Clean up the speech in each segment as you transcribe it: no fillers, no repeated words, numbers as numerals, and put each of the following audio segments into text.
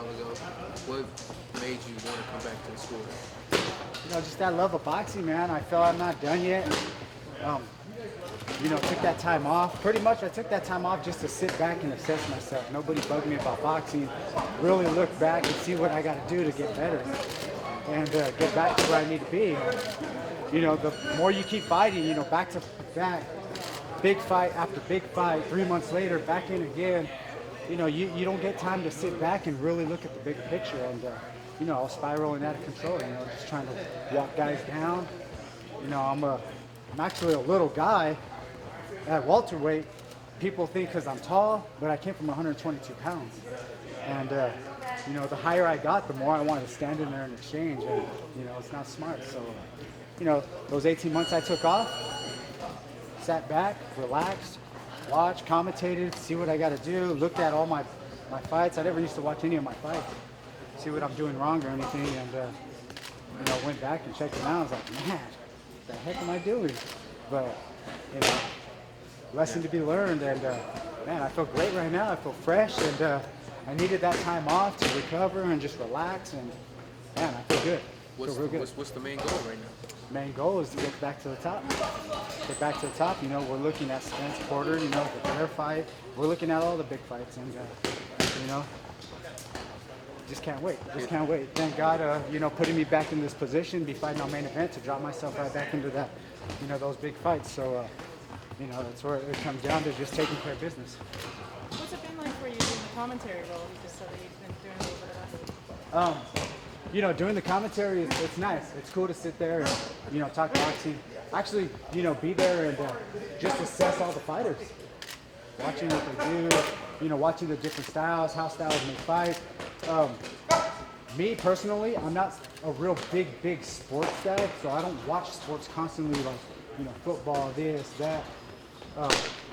while ago. What made you want to come back to the sport? Just that love of boxing, man. I felt I'm not done yet. Um, took that time off. Pretty much, I took that time off just to sit back and assess myself. Nobody bugged me about boxing. Really look back and see what I got to do to get better and get back to where I need to be. The more you keep fighting, back to back, big fight after big fight. 3 months later, back in again. You don't get time to sit back and really look at the big picture. And I was spiraling out of control. Just trying to walk guys down. I'm actually a little guy at welterweight. People think because I'm tall, but I came from 122 pounds. And the higher I got, the more I wanted to stand in there and exchange. And it's not smart. So those 18 months I took off, sat back, relaxed, watched, commentated, see what I got to do, looked at all my fights. I never used to watch any of my fights, see what I'm doing wrong or anything, and went back and checked them out. I was like, man, what the heck am I doing? But lesson to be learned, and man, I feel great right now. I feel fresh, and I needed that time off to recover and just relax, and man, I feel good. What's the main goal right now? Main goal is to get back to the top. Get back to the top. We're looking at Spence Porter, the Guerrero fight. We're looking at all the big fights, and just can't wait. Just can't wait. Thank God, putting me back in this position, be fighting on main event to drop myself right back into that, those big fights. So, that's where it comes down to just taking care of business. What's it been like for you doing the commentary role? You just said that you've been doing a little bit of that. Doing the commentary, it's nice. It's cool to sit there and, talk boxing. Actually, be there and just assess all the fighters. Watching what they do, watching the different styles, how styles make fights. Me personally, I'm not a real big sports guy, so I don't watch sports constantly like, football, this, that.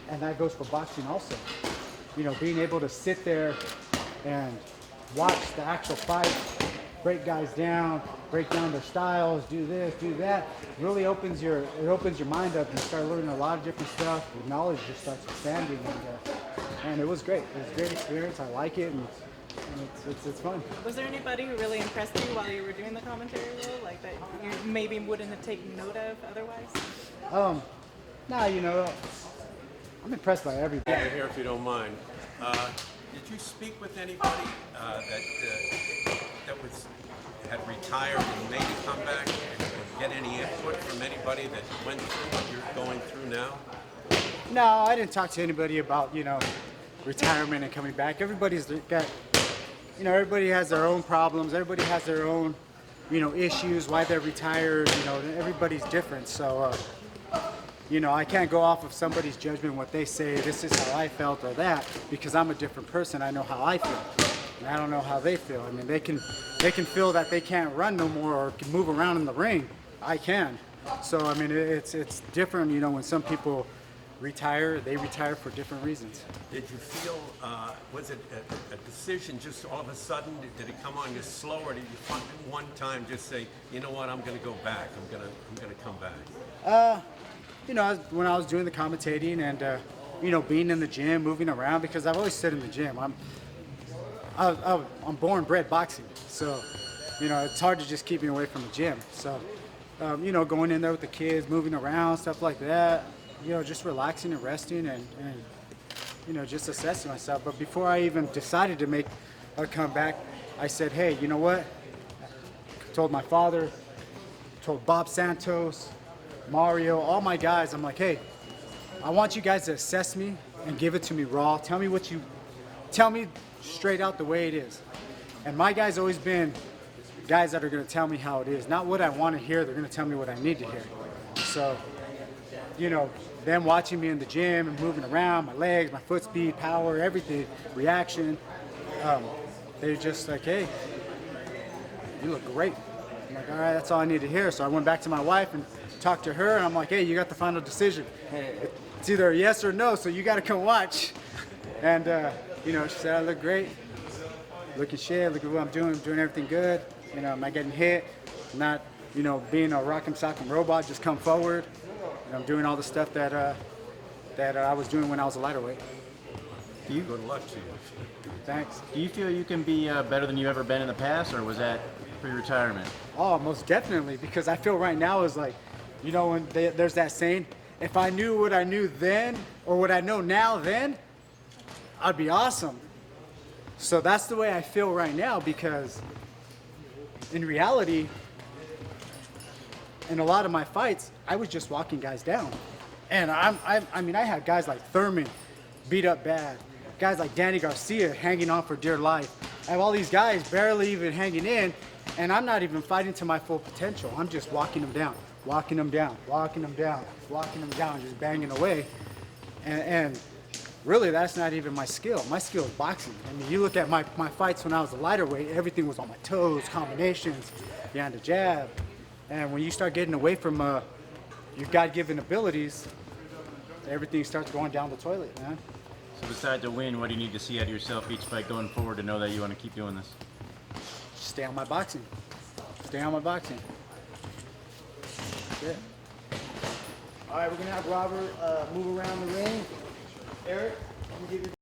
And that goes for boxing also. Being able to sit there and watch the actual fight, break guys down, break down their styles, do this, do that, really opens your mind up. You start learning a lot of different stuff. Your knowledge just starts expanding, and it was great. It was a great experience. I like it, and it's fun. Was there anybody who really impressed you while you were doing the commentary role, like that you maybe wouldn't have taken note of otherwise? I'm impressed by everybody. Here, if you don't mind. Did you speak with anybody that had retired and made a comeback, and get any input from anybody that went through what you're going through now? No, I didn't talk to anybody about retirement and coming back. Everybody's got everybody has their own problems. Everybody has their own issues, why they're retired. Everybody's different. So I can't go off of somebody's judgment, what they say, this is how I felt or that, because I'm a different person. I know how I feel, and I don't know how they feel. I mean, they can feel that they can't run no more or can move around in the ring. I can. So, I mean, it's different, when some people retire, they retire for different reasons. Did you feel, was it a decision just all of a sudden? Did it come on you slow, or did you one time just say, you know what, I'm going to go back, I'm going to come back? When I was doing the commentating and, being in the gym, moving around, because I've always sit in the gym. I'm born bred boxing, so, it's hard to just keep me away from the gym. So, going in there with the kids, moving around, stuff like that, just relaxing and resting and just assessing myself. But before I even decided to make a comeback, I said, hey, you know what? Told my father, told Bob Santos, Mario, all my guys, I'm like, hey, I want you guys to assess me and give it to me raw. Tell me straight out the way it is. And my guys always been guys that are going to tell me how it is, not what I want to hear. They're going to tell me what I need to hear. So, them watching me in the gym and moving around, my legs, my foot speed, power, everything, reaction, they're just like, hey, you look great. I'm like, all right, that's all I need to hear. So I went back to my wife and talked to her, and I'm like, hey, you got the final decision. It's either a yes or no, so you got to come watch. And, she said, I look great. Looking shit, look at what I'm doing everything good. I'm not getting hit. I'm not, being a rock'em sock'em robot, just come forward. And I'm doing all the stuff that I was doing when I was a lighter weight. Good luck to you. Thanks. Do you feel you can be better than you've ever been in the past, or was that pre-retirement? Oh, most definitely, because I feel right now is like, you know, when there's that saying, if I knew what I knew then, or what I know now then, I'd be awesome. So that's the way I feel right now, because in reality, in a lot of my fights, I was just walking guys down. And I mean, I had guys like Thurman beat up bad, guys like Danny Garcia hanging on for dear life. I have all these guys barely even hanging in, and I'm not even fighting to my full potential. I'm just walking them down, walking them down, walking them down, walking them down, just banging away. And really, that's not even my skill. My skill is boxing. I mean, you look at my fights when I was a lighter weight, everything was on my toes, combinations, behind the jab. And when you start getting away from your God-given abilities, everything starts going down the toilet, man. So besides a win, what do you need to see out of yourself each fight going forward to know that you want to keep doing this? Stay on my boxing. Stay on my boxing. Yeah. All right, we're gonna have Robert move around the ring. Eric, I'm gonna give you.